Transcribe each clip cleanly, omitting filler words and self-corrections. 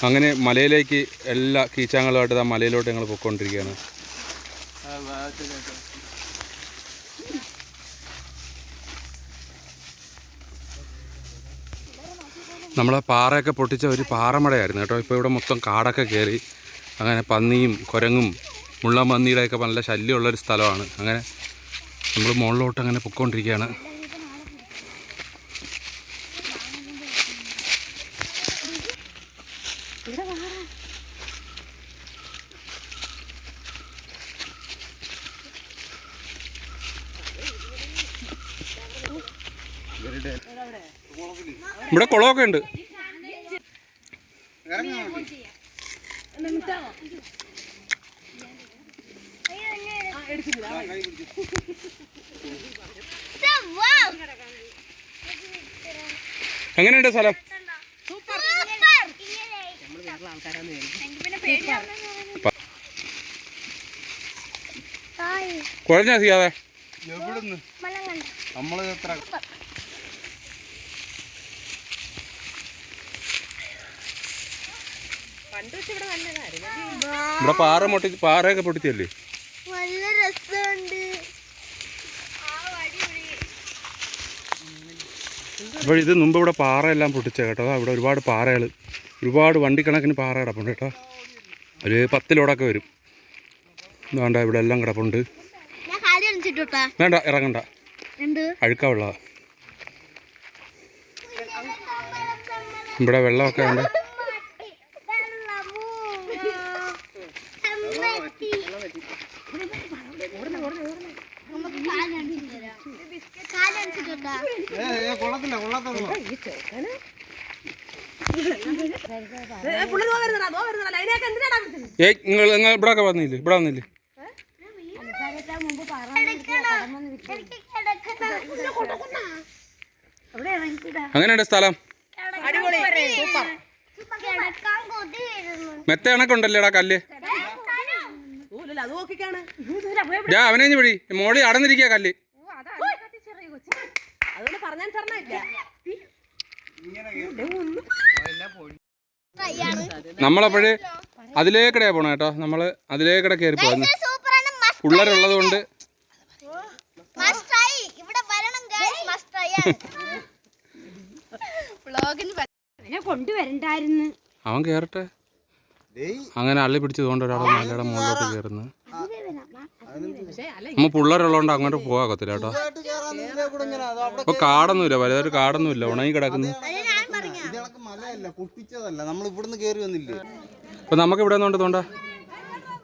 അങ്ങനെ മലയിലേക്ക് എല്ലാ കീച്ചാങ്ങളുമായിട്ട് ആ മലയിലോട്ട് ഞങ്ങൾ പോയിക്കൊണ്ടിരിക്കുകയാണ്. നമ്മളെ പാറയൊക്കെ പൊട്ടിച്ച ഒരു പാറമടയായിരുന്നു കേട്ടോ. ഇപ്പോൾ ഇവിടെ മൊത്തം കാടൊക്കെ കയറി. അങ്ങനെ പന്നിയും കുരങ്ങും മുള്ളൻപന്നിയുടെയൊക്കെ നല്ല ശല്യമുള്ളൊരു സ്ഥലമാണ്. അങ്ങനെ നമ്മൾ മുകളിലോട്ട് അങ്ങനെ പൊയ്ക്കൊണ്ടിരിക്കുകയാണ്. ഇവിടെ കുളമൊക്കെ ഉണ്ട്. എങ്ങനെയുണ്ട് സ്ഥലം? കുഴഞ്ഞാ ചെയ്യാതെ ഇവിടെ പാറയൊക്കെ പൊട്ടിച്ചല്ലേ. അപ്പോൾ ഇത് മുമ്പ് ഇവിടെ പാറയെല്ലാം പൊട്ടിച്ച കേട്ടോ. ഇവിടെ ഒരുപാട് പാറകൾ, ഒരുപാട് വണ്ടിക്കണക്കിന് പാറ കിടപ്പുണ്ട് കേട്ടോ. ഒരു 10 ലോഡൊക്കെ വരും. വേണ്ട, ഇവിടെ എല്ലാം കിടപ്പുണ്ട്. വേണ്ട, ഇറങ്ങണ്ട, അഴുക്കാവുള്ള. ഇവിടെ വെള്ളമൊക്കെ ഉണ്ട്. നിങ്ങൾ ഇവിടെ വന്നില്ലേ? ഇവിടെ വന്നില്ലേ? അങ്ങനെയുണ്ട് സ്ഥലം. മെത്ത കണക്കുണ്ടല്ലേടാ കല്ല്. അവനെ പിടി, മോളി അടന്നിരിക്കുക കല്ല്. നമ്മളപ്പോഴേ അതിലേക്കടയാ പോണ കേട്ടോ. നമ്മള് അതിലേക്കട കയറി പോകുന്നു. പിള്ളേരുള്ളത് കൊണ്ട് അവൻ കേറട്ടെ. അങ്ങനെ അള്ളി പിടിച്ചതുകൊണ്ട് ഒരാളെ മലയുടെ മുകളിലോട്ട് കയറുന്നു. നമ്മ പിള്ളേരുള്ളതുകൊണ്ട് അങ്ങോട്ട് പോകാകത്തില്ല കേട്ടോ. അപ്പൊ കാടൊന്നുമില്ല, വലുതായിട്ട് കാടൊന്നുമില്ല, ഉണങ്ങി കിടക്കുന്നു. അപ്പൊ നമുക്ക് ഇവിടെ നിന്നുകൊണ്ട് തോണ്ട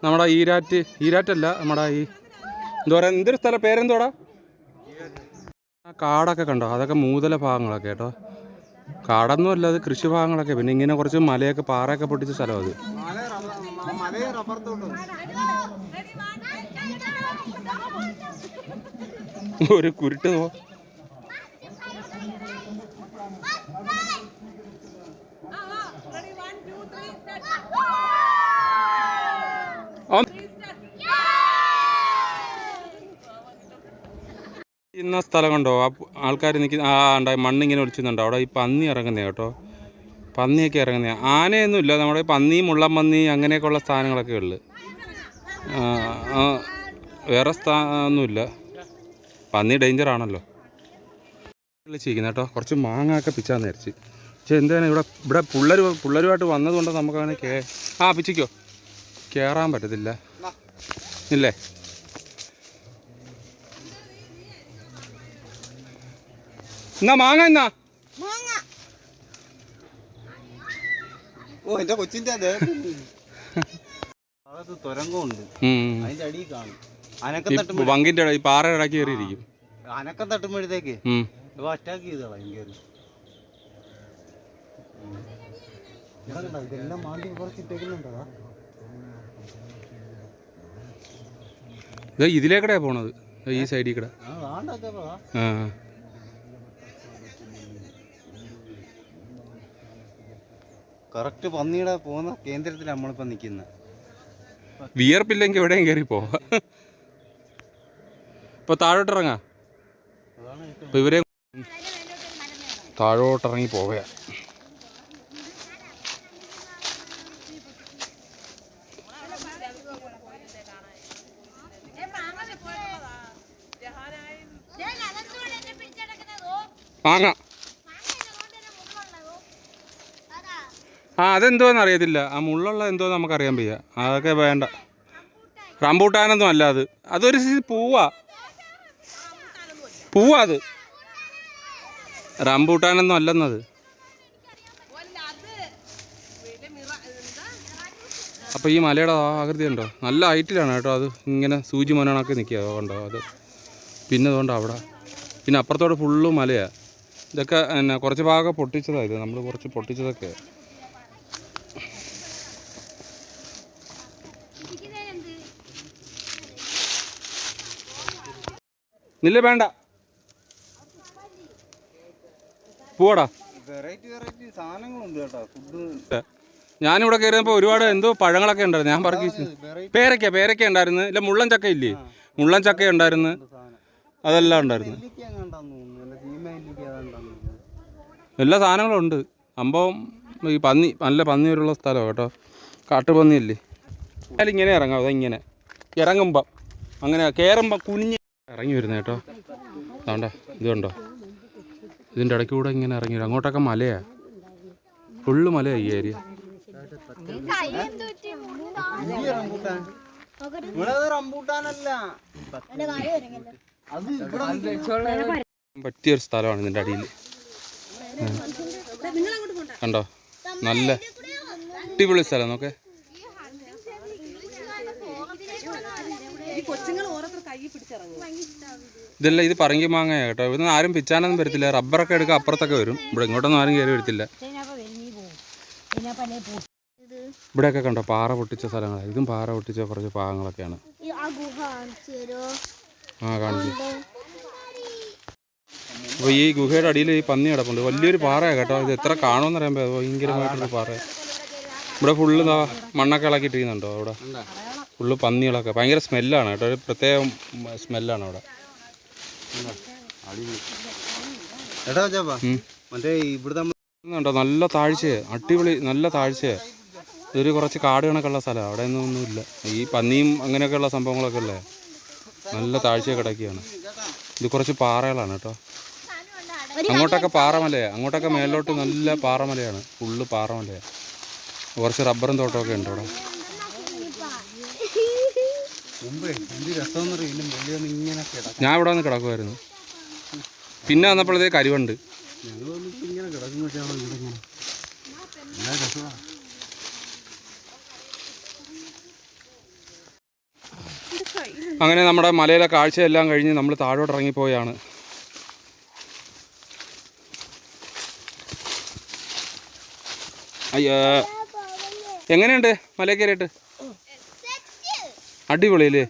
നമ്മുടെ ഈരാറ്റല്ല, നമ്മുടെ ഈ എന്താ പറയാ, എന്തൊരു സ്ഥലം പേരെന്തോടാ? ആ കാടൊക്കെ കണ്ടോ, അതൊക്കെ മൂതല ഭാഗങ്ങളൊക്കെ കേട്ടോ. കാടൊന്നും അല്ല, അത് കൃഷി ഭാഗങ്ങളൊക്കെ. പിന്നെ ഇങ്ങനെ കുറച്ച് മലയൊക്കെ പാറയൊക്കെ പൊട്ടിച്ച സ്ഥലം അത്. ഒരു കുരുട്ട് പോ. ഇന്ന സ്ഥലം കണ്ടോ, ആൾക്കാർ നിൽക്കുന്ന ഉണ്ടായി മണ്ണിങ്ങനെ ഒളിച്ചുന്നുണ്ടോ. അവിടെ ഈ പന്നി ഇറങ്ങുന്നതാണ് കേട്ടോ. പന്നിയൊക്കെ ഇറങ്ങുന്നതാണ്. ആനയൊന്നുമില്ല, നമ്മുടെ പന്നി, മുള്ളൻപന്നി അങ്ങനെയൊക്കെയുള്ള സ്ഥാനങ്ങളൊക്കെ ഉള്ളു. വേറെ ഒന്നുമില്ല. പന്നി ഡേഞ്ചറാണല്ലോ. ചെയ്യുന്നത് കേട്ടോ. കുറച്ച് മാങ്ങ ഒക്കെ പിച്ചാന്ന് വിചാരിച്ച്. പക്ഷേ എന്താണ് ഇവിടെ പിള്ളേരുമായിട്ട് വന്നതുകൊണ്ട് നമുക്കങ്ങനെ പിച്ചിക്കോ കയറാൻ പറ്റത്തില്ല ഇല്ലേ. എന്നാ മാങ്ങ എന്നാ എന്റെ കൊച്ചിന്റെ വങ്കിന്റെ ഈ പാറ ഇടയ്ക്ക് കയറിയിരിക്കും. അനക്കം തട്ടുമ്പോഴത്തേക്ക് അറ്റാക്ക് ചെയ്തോളാം. ഇതെല്ലാം മാണ്ടി കുറച്ചിട്ടേക്കുന്നുണ്ടോ? ഇതിലേക്കടയാ പോണത്, ഈ സൈഡിൽ കൂടെ. കറക്റ്റ് പന്നിയുടെ പോകുന്ന കേന്ദ്രത്തിൽ നമ്മളിപ്പോൾ നിൽക്കുന്നത്. വിയർപ്പില്ലെങ്കിൽ എവിടെയും കയറി പോവാ. ഇപ്പോൾ താഴോട്ടിറങ്ങാം. അപ്പോൾ ഇവരെ താഴോട്ടിറങ്ങി പോവുക. മാങ്ങ. ആ അതെന്തോന്ന് അറിയത്തില്ല. ആ മുള്ളുള്ള എന്തോ നമുക്കറിയാൻ വയ്യ. അതൊക്കെ വേണ്ട. റംബൂട്ടാനൊന്നും അല്ല അത്. അതൊരു പൂവാ. അത് റംബൂട്ടാനൊന്നും അല്ലെന്നത്. അപ്പോൾ ഈ മലയുടെ ആകൃതി ഉണ്ടോ, നല്ല ഹൈറ്റിലാണ് കേട്ടോ. അത് ഇങ്ങനെ സൂചി മൊനണൊക്കെ നിൽക്കുക കണ്ടോ അത്. പിന്നെ അതുകൊണ്ട് അവിടെ പിന്നെ അപ്പുറത്തോടെ ഫുള്ള് മലയാണ്. ഇതൊക്കെ പിന്നെ കുറച്ച് ഭാഗം പൊട്ടിച്ചതാണ്. ഇത് നമ്മൾ കുറച്ച് പൊട്ടിച്ചതൊക്കെ. നില്ല വേണ്ട പോടാ. വെറൈറ്റി സാധനങ്ങളുണ്ട് കേട്ടോ. ഫുഡ് ഞാനിവിടെ കയറിയപ്പോൾ ഒരുപാട് എന്തോ പഴങ്ങളൊക്കെ ഉണ്ടായിരുന്നു. ഞാൻ പറഞ്ഞു പേരയ്ക്ക ഉണ്ടായിരുന്നു. ഇല്ല മുള്ളൻ ചക്ക ഇല്ലേ, മുള്ളൻ ചക്ക ഉണ്ടായിരുന്നു. അതെല്ലാം ഉണ്ടായിരുന്നു. എല്ലാ സാധനങ്ങളും ഉണ്ട്. സംഭവം ഈ പന്നി, നല്ല പന്നിയുള്ള സ്ഥലമാണ് കേട്ടോ. കാട്ടുപന്നിയല്ലേ. ഇങ്ങനെ ഇറങ്ങാം. അതിങ്ങനെ ഇറങ്ങുമ്പം അങ്ങനെ കയറുമ്പം കുഞ്ഞ് ഇറങ്ങി വരുന്നത് കേട്ടോ. അതുകൊണ്ടോ ഇതുണ്ടോ, ഇതിൻ്റെ ഇടയ്ക്ക് കൂടെ ഇങ്ങനെ ഇറങ്ങി വരും. അങ്ങോട്ടൊക്കെ മലയാണ്, ഫുള്ള് മലയാണ് ഈ ഏരിയ. പറ്റിയൊരു സ്ഥലമാണ് ഇതിൻ്റെ അടിയിൽ. കണ്ടോ, നല്ല അടിപൊളി സ്ഥലം. നോക്കേ, ഇതെല്ലാം ഇത് പറങ്കി മാങ്ങയാണ് കേട്ടോ. ഇവിടുന്ന് ആരും പിച്ചാനൊന്നും വരത്തില്ല. റബ്ബറൊക്കെ എടുക്കുക, അപ്പുറത്തൊക്കെ വരും. ഇവിടെ ഇങ്ങോട്ടൊന്നും ആരും കയറി വരത്തില്ല. ഇവിടെയൊക്കെ കണ്ടോ പാറ പൊട്ടിച്ച സ്ഥലങ്ങളാണ്. ഇതും പാറ പൊട്ടിച്ച കുറച്ച് ഭാഗങ്ങളൊക്കെയാണ്. ആ കാണിക്കും. അപ്പോൾ ഈ ഗുഹയുടെ അടിയിൽ ഈ പന്നി കിടപ്പുണ്ട്. വലിയൊരു പാറയാണ് കേട്ടോ. ഇത് എത്ര കാണുമെന്ന് അറിയാൻ ഭയങ്കരമായിട്ടുള്ള പാറയാണ്. ഇവിടെ ഫുള്ള് മണ്ണൊക്കെ ഇളക്കിയിട്ടിരിക്കുന്നുണ്ടോ അവിടെ. ഫുള്ള് പന്നികളൊക്കെ. ഭയങ്കര സ്മെല്ലാണ് കേട്ടോ. ഒരു പ്രത്യേകം സ്മെല്ലാണ് അവിടെ. ണ്ടോ നല്ല താഴ്ചയാണ്, അടിപൊളി നല്ല താഴ്ചയാണ്. ഇതൊരു കുറച്ച് കാട് കണക്കുള്ള സ്ഥലമാണ്. അവിടെ ഒന്നുമില്ല. ഈ പന്നിയും അങ്ങനെയൊക്കെയുള്ള സംഭവങ്ങളൊക്കെ ഉള്ളത്. നല്ല താഴ്ച കിടക്കുകയാണ്. ഇത് കുറച്ച് പാറകളാണ് കേട്ടോ. അങ്ങോട്ടൊക്കെ പാറമലയാണ്, അങ്ങോട്ടൊക്കെ മേലോട്ട് നല്ല പാറമലയാണ്, ഫുള്ള് പാറമലയാണ്. കുറച്ച് റബ്ബറും തോട്ടമൊക്കെ ഉണ്ട് അവിടെ. ഞാൻ ഇവിടെ വന്ന് കിടക്കുമായിരുന്നു. പിന്നെ വന്നപ്പോഴത്തേക്ക് കരിവുണ്ട്. അങ്ങനെ നമ്മുടെ മലയിലെ കാഴ്ചയെല്ലാം കഴിഞ്ഞ് നമ്മൾ താഴോട്ട് ഇറങ്ങിപ്പോയാണ്. അയ്യോ, എങ്ങനെയുണ്ട് മലയിൽ കയറിയിട്ട്? അടിപൊളിയല്ലേ?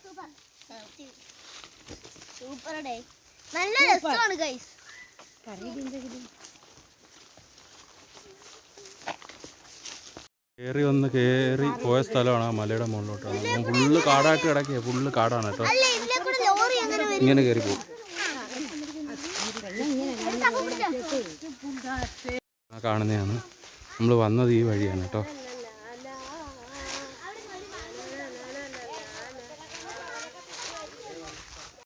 കയറി പോയ സ്ഥലമാണ് ആ മലയുടെ മുകളിലോട്ടാണ്. ഫുള്ള് കാടായിട്ട് കിടക്കുക, ഫുള്ള് കാടാണ് കേട്ടോ. ഇങ്ങനെ കയറി പോകും. ആ കാണുന്നതാണ്. നമ്മൾ വന്നത് ഈ വഴിയാണ് കേട്ടോ.